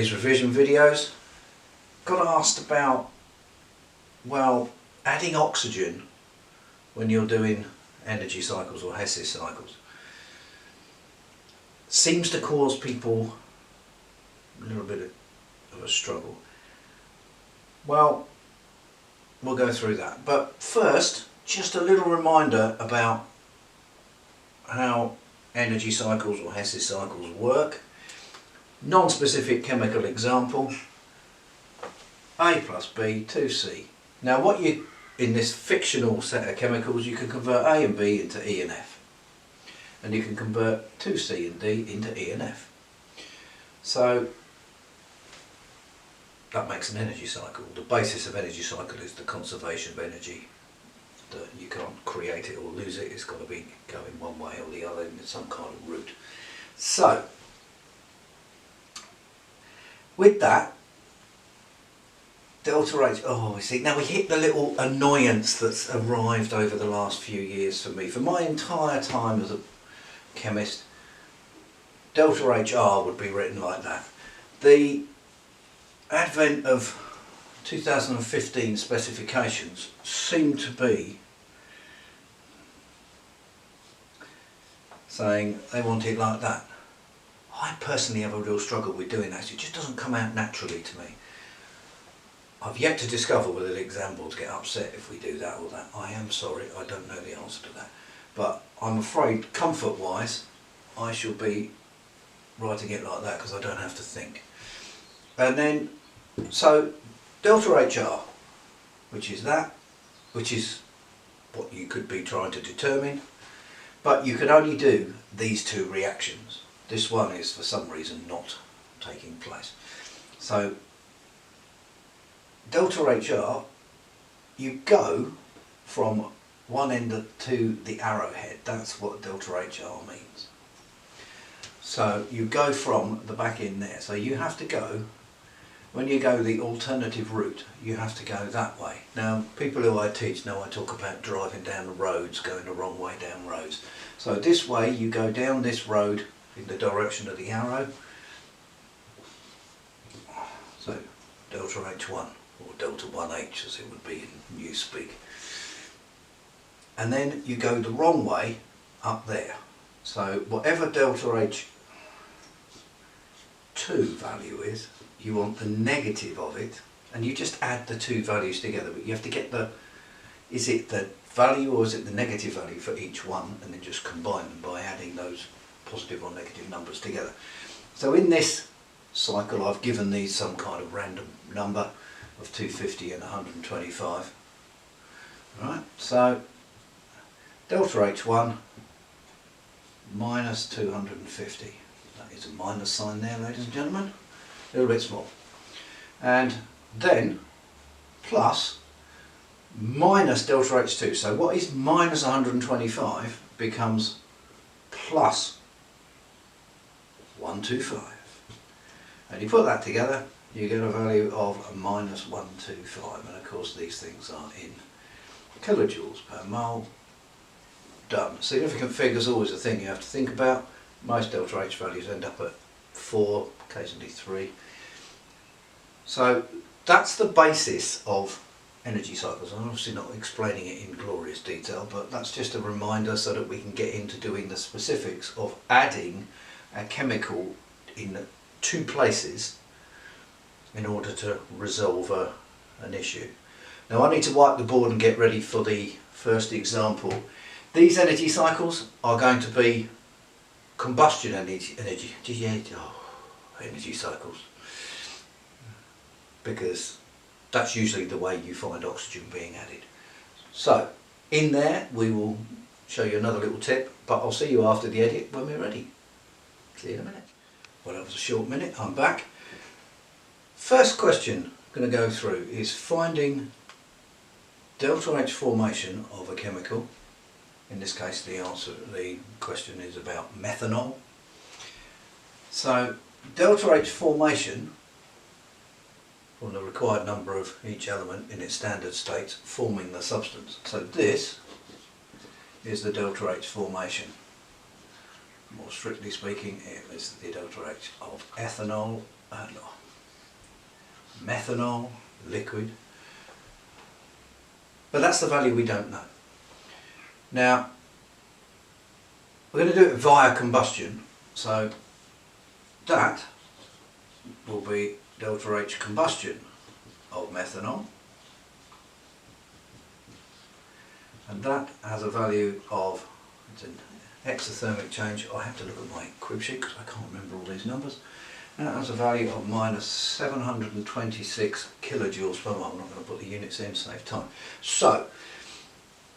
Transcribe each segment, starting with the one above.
these revision videos. Got asked about, well, adding oxygen when you're doing energy cycles or Hess cycles seems to cause people a little bit of a struggle. Well, we'll go through that, but first just a little reminder about how energy cycles or Hess cycles work. Non-specific chemical example, A plus B, 2C. Now what you, in this fictional set of chemicals, you can convert A and B into E and F. And you can convert 2C and D into E and F. So that makes an energy cycle. The basis of energy cycle is the conservation of energy. That you can't create it or lose it, it's got to be going one way or the other in some kind of route. So, with that, delta H, oh, we see, now we hit the little annoyance that's arrived over the last few years for me. For my entire time as a chemist, delta HR would be written like that. The advent of 2015 specifications seem to be saying they want it like that. I personally have a real struggle with doing that. It just doesn't come out naturally to me. I've yet to discover whether the exam boards get upset if we do that or that. I am sorry, I don't know the answer to that. But I'm afraid, comfort wise, I shall be writing it like that because I don't have to think. And then, so delta HR, which is that, which is what you could be trying to determine, but you can only do these two reactions. This one is for some reason not taking place. So delta HR, you go from one end to the arrowhead. That's what delta HR means. So you go from the back end there. So you have to go, when you go the alternative route, you have to go that way. Now, people who I teach know I talk about driving down the roads, going the wrong way down roads. So this way, you go down this road in the direction of the arrow. So delta H1, or delta 1H as it would be in newspeak. And then you go the wrong way up there. So whatever delta H2 value is, you want the negative of it, and you just add the two values together, but you have to get the, is it the value or is it the negative value for each one, and then just combine them by adding those positive or negative numbers together. So in this cycle I've given these some kind of random number of 250 and 125. Right, so delta H1 minus 250. That is a minus sign there, ladies and gentlemen. A little bit small. And then plus minus delta H2. So what is minus 125 becomes plus 125. And you put that together, you get a value of a minus 125. And of course these things are in kilojoules per mole. Done. Significant figures always a thing you have to think about. Most delta H values end up at 4, occasionally 3. So that's the basis of energy cycles. I'm obviously not explaining it in glorious detail, but that's just a reminder so that we can get into doing the specifics of adding a chemical in two places in order to resolve an issue. Now I need to wipe the board and get ready for the first example. These energy cycles are going to be combustion energy cycles, because that's usually the way you find oxygen being added. So in there we will show you another little tip, but I'll see you after the edit when we're ready. See you in a minute. Well, that was a short minute, I'm back. First question I'm going to go through is finding delta H formation of a chemical. In this case the question is about methanol. So delta H formation from the required number of each element in its standard states forming the substance. So this is the delta H formation. More strictly speaking, it is the delta H of ethanol, methanol, liquid. But that's the value we don't know. Now, we're going to do it via combustion, so that will be delta H combustion of methanol, and that has a value of, it's an exothermic change. I have to look at my crib sheet because I can't remember all these numbers. And that has a value of minus 726 kilojoules per mole. I'm not going to put the units in, save time. So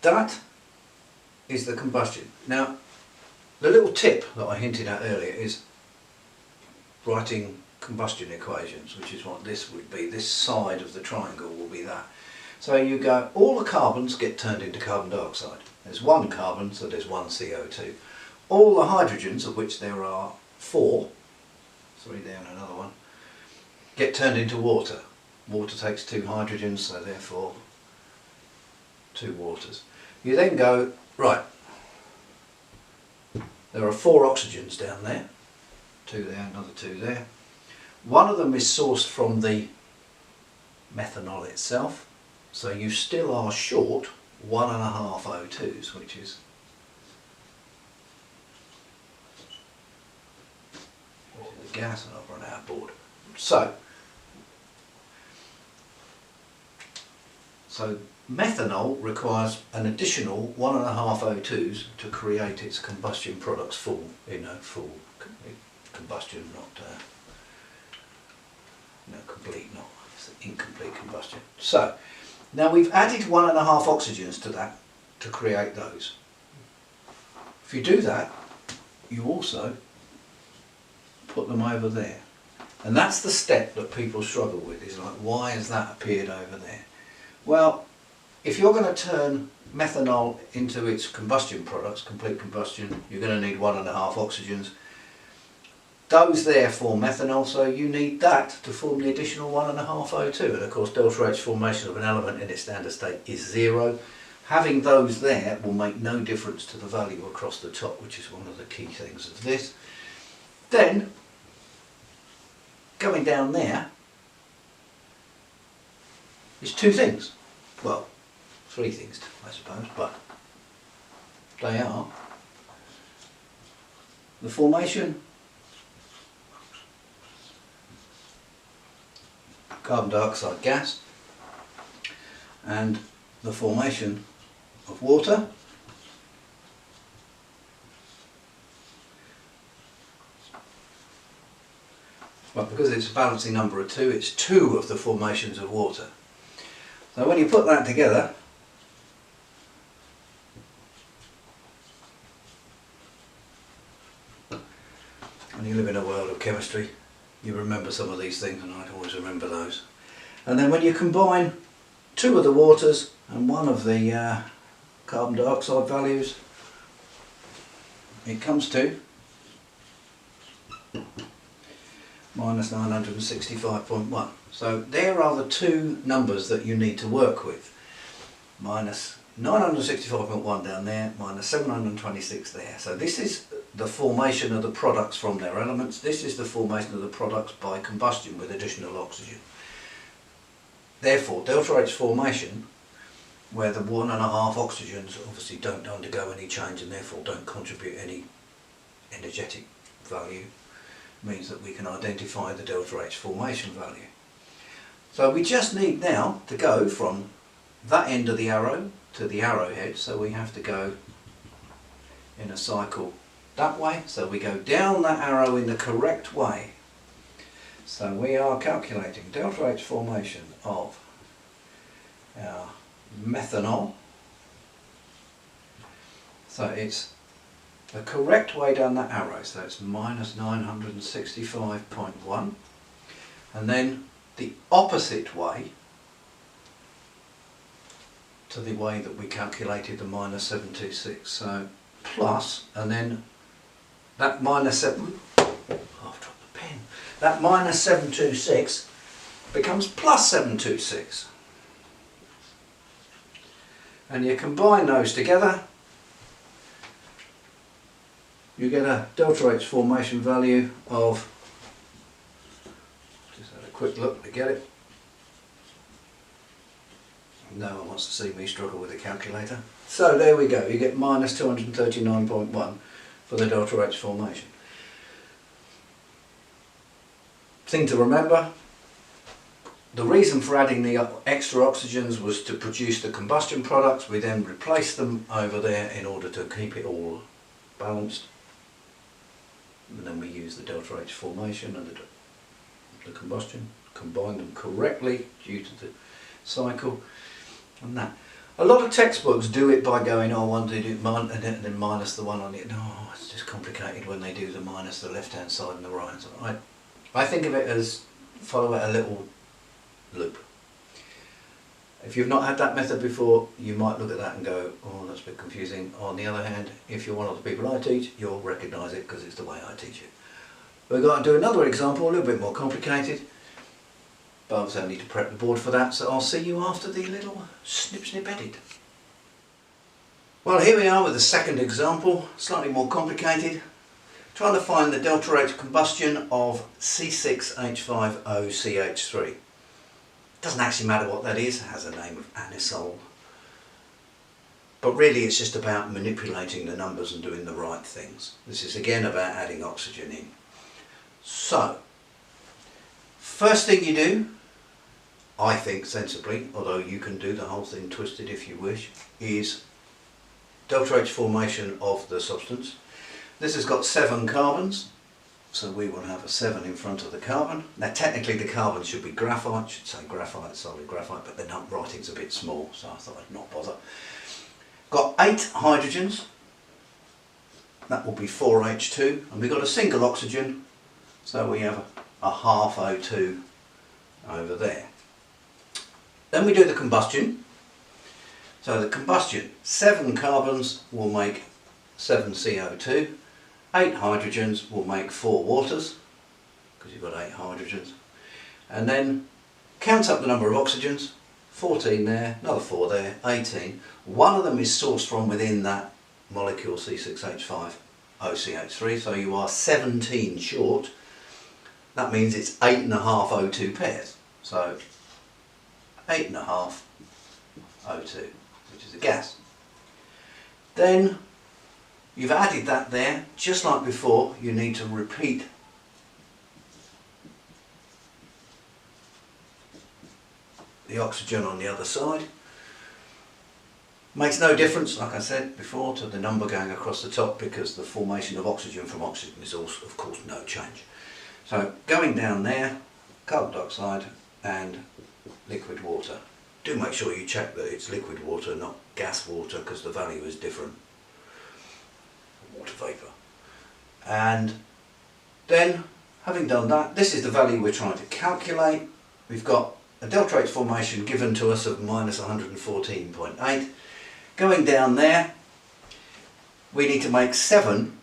that is the combustion. Now, the little tip that I hinted at earlier is writing combustion equations, which is what this would be. This side of the triangle will be that. So you go, all the carbons get turned into carbon dioxide. There's one carbon, so there's one CO2. All the hydrogens, of which there are 4, 3 there and another one, get turned into water. Water takes 2 hydrogens, so therefore 2 waters. You then go, right, there are 4 oxygens down there, 2 there, another 2 there. One of them is sourced from the methanol itself, so you still are short 1.5 O2s, which is the gas, and I've run out of board. So methanol requires an additional 1.5 O2s to create its combustion products full combustion, not complete, not incomplete combustion. So now we've added 1.5 oxygens to that to create those. If you do that, you also put them over there. And that's the step that people struggle with, is like, why has that appeared over there? Well, if you're going to turn methanol into its combustion products, complete combustion, you're going to need 1.5 oxygens. Those there form methanol, so you need that to form the additional 1.5 O2. And of course, delta H formation of an element in its standard state is 0. Having those there will make no difference to the value across the top, which is one of the key things of this. Then, going down there is 2 things. Well, 3 things, I suppose, but they are the formation of carbon dioxide gas and the formation of water, but because it's a balancing number of 2, it's 2 of the formations of water. So when you put that together, and you live in a world of chemistry, you remember some of these things, and I'd always remember those. And then when you combine 2 of the waters and 1 of the carbon dioxide values, it comes to minus 965.1. So there are the 2 numbers that you need to work with. Minus 965.1 down there, minus 726 there. So this is the formation of the products from their elements. This is the formation of the products by combustion with additional oxygen. Therefore, delta H formation, where the 1.5 oxygens obviously don't undergo any change and therefore don't contribute any energetic value, means that we can identify the delta H formation value. So we just need now to go from that end of the arrow to the arrowhead, so we have to go in a cycle that way, so we go down that arrow in the correct way. So we are calculating delta H formation of our methanol, so it's the correct way down that arrow, so it's minus 965.1, and then the opposite way to the way that we calculated the minus 726, so plus, and then that minus 7, oh, I've dropped the pen, that minus 726 becomes plus 726, and you combine those together, you get a delta H formation value of, just had a quick look to get it, No one wants to see me struggle with a calculator. So there we go, you get minus 239.1 for the delta H formation. Thing to remember, the reason for adding the extra oxygens was to produce the combustion products. We then replaced them over there in order to keep it all balanced. And then we use the delta H formation and the combustion, combine them correctly due to the cycle and that. A lot of textbooks do it by going, oh, one did it and then minus the one on it. No, it's just complicated when they do the minus the left hand side and the right hand side. I think of it as follow it a little loop. If you've not had that method before, you might look at that and go, oh, that's a bit confusing. On the other hand, if you're one of the people I teach, you'll recognise it because it's the way I teach it. We're going to do another example, a little bit more complicated, but obviously I need to prep the board for that, so I'll see you after the little snip edit. Well, here we are with the second example, slightly more complicated. Trying to find the delta H combustion of C6H5OCH3. Doesn't actually matter what that is, it has a name of anisole. But really it's just about manipulating the numbers and doing the right things. This is again about adding oxygen in. So, first thing you do, I think sensibly, although you can do the whole thing twisted if you wish, is delta H formation of the substance. This has got 7 carbons. So we will have a 7 in front of the carbon. Now technically the carbon should be graphite, should say graphite, solid graphite, but the writing's a bit small, so I thought I'd not bother. Got 8 hydrogens, that will be 4H2, and we've got a single oxygen, so we have a half O2 over there. Then we do the combustion. So the combustion, 7 carbons will make 7 CO2. 8 hydrogens will make 4 waters, because you've got 8 hydrogens. And then count up the number of oxygens, 14 there, another 4 there, 18. One of them is sourced from within that molecule C6H5OCH3, so you are 17 short. That means it's 8.5 O2 pairs. So 8.5 O2, which is a gas. Then you've added that there, just like before. You need to repeat the oxygen on the other side. Makes no difference, like I said before, to the number going across the top, because the formation of oxygen from oxygen is also, of course, no change. So going down there, carbon dioxide and liquid water. Do make sure you check that it's liquid water, not gas water, because the value is different. Water vapour. And then, having done that, this is the value we're trying to calculate. We've got a delta H formation given to us of minus 114.8. Going down there, we need to make 7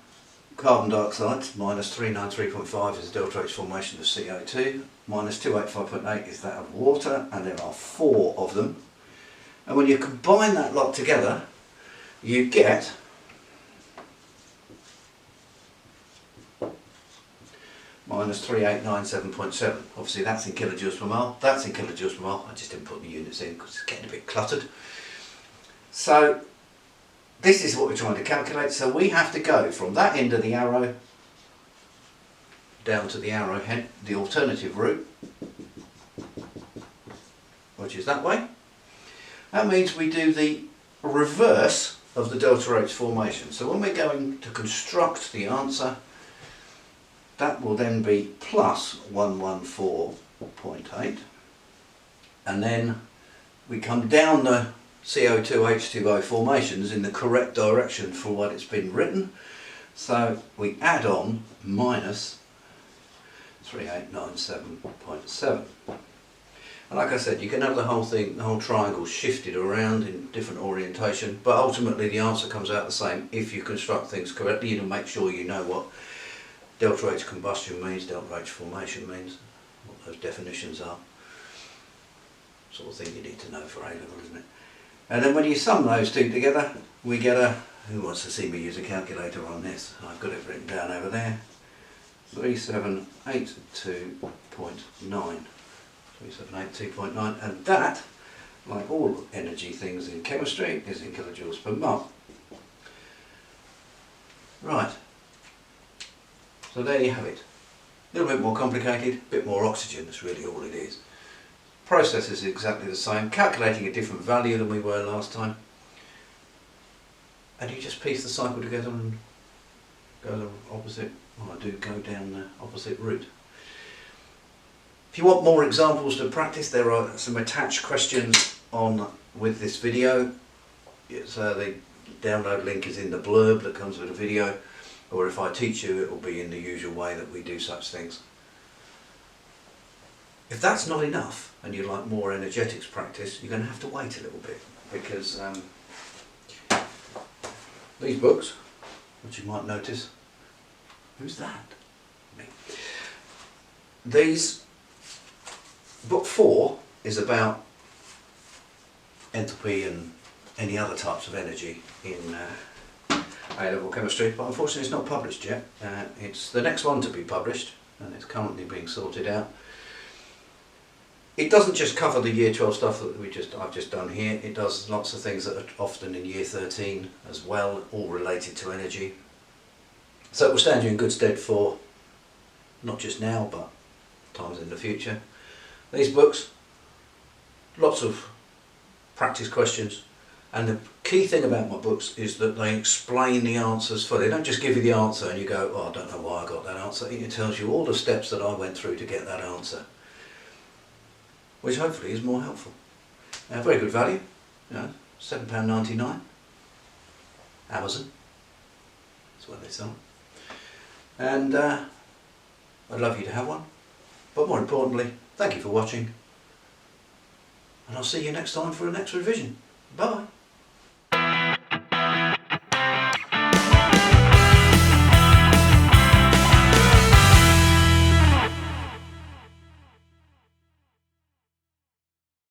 carbon dioxides, minus 393.5 is the delta H formation of CO2, minus 285.8 is that of water, and there are 4 of them. And when you combine that lot together, you get minus 3897.7. Obviously that's in kilojoules per mole, that's in kilojoules per mole. I just didn't put the units in because it's getting a bit cluttered. So this is what we're trying to calculate. So we have to go from that end of the arrow down to the arrowhead, the alternative route, which is that way. That means we do the reverse of the delta H formation. So when we're going to construct the answer, that will then be plus 114.8, and then we come down the CO2H2O formations in the correct direction for what it's been written. So we add on minus 3897.7. And like I said, you can have the whole thing, the whole triangle shifted around in different orientation, but ultimately the answer comes out the same if you construct things correctly. You make sure you know what delta H combustion means, delta H formation means, what those definitions are. Sort of thing you need to know for A-level, isn't it? And then when you sum those two together, we get a, who wants to see me use a calculator on this? I've got it written down over there, 3782.9. 3782.9, and that like all energy things in chemistry, is in kilojoules per mole. Right, so there you have it. A little bit more complicated, a bit more oxygen, that's really all it is. Process is exactly the same, calculating a different value than we were last time. And you just piece the cycle together and go the opposite, well, I do go down the opposite route. If you want more examples to practice, there are some attached questions on with this video. So the download link is in the blurb that comes with the video, or if I teach you, it will be in the usual way that we do such things. If that's not enough and you like more energetics practice, you're going to have to wait a little bit, because these books, which you might notice, who's that? Me. Book 4 is about enthalpy and any other types of energy in A-level chemistry, but unfortunately it's not published yet. It's the next one to be published, and it's currently being sorted out. It doesn't just cover the year 12 stuff that I've just done here. It does lots of things that are often in year 13 as well, all related to energy. So it will stand you in good stead for not just now, but times in the future. These books, lots of practice questions, and the key thing about my books is that they explain the answers fully. They don't just give you the answer and you go, oh, I don't know why I got that answer. It tells you all the steps that I went through to get that answer, which hopefully is more helpful. Now, very good value, you know, £7.99, Amazon, that's where they sell. And I'd love you to have one, but more importantly, thank you for watching, and I'll see you next time for a next revision. Bye bye.